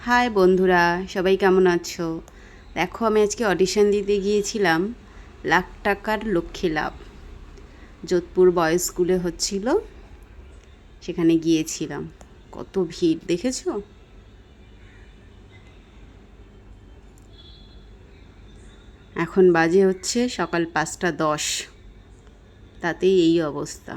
High বন্ধুরা, সবাই কেমন আছো? দেখো, আমি আজকে অডিশন দিতে গিয়েছিলাম লাখ টাকার লক্ষ্মী লাভ। যোধপুর বয়েজ স্কুলে হচ্ছিল, সেখানে গিয়েছিলাম। কত ভিড় দেখেছো? এখন বাজে হচ্ছে সকাল 5টা 10, তাতেই এই অবস্থা।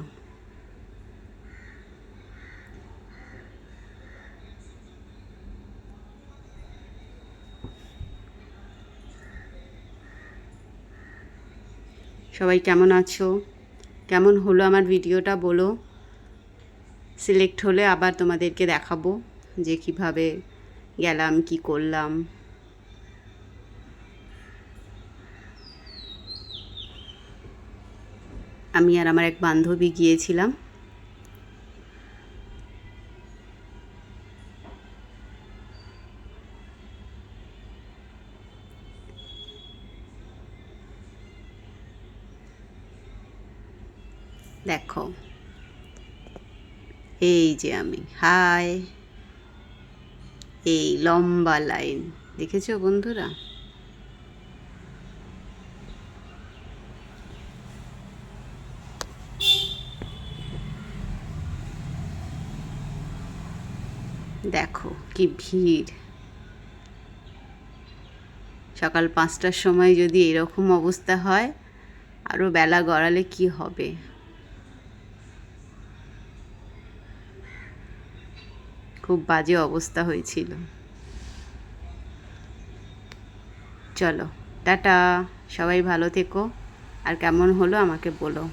সবাই কেমন আছো? কেমন হলো আমার ভিডিওটা বলো। সিলেক্ট হলে আবার তোমাদেরকে দেখাবো যে কিভাবে গেলাম, কি করলাম। আমি আর আমার এক বান্ধবী গিয়েছিলাম। দেখো, এই যে আমি, হাই, এই লম্বা লাইন দেখেছো বন্ধুরা? দেখো কি ভিড়। সকাল 5টার সময় যদি এরকম অবস্থা হয়, আরও বেলা গড়ালে কি হবে। খুব বাজে অবস্থা হয়েছিল। চলো, টাটা, সবাই ভালো থেকো। আর কেমন হলো আমাকে বলো।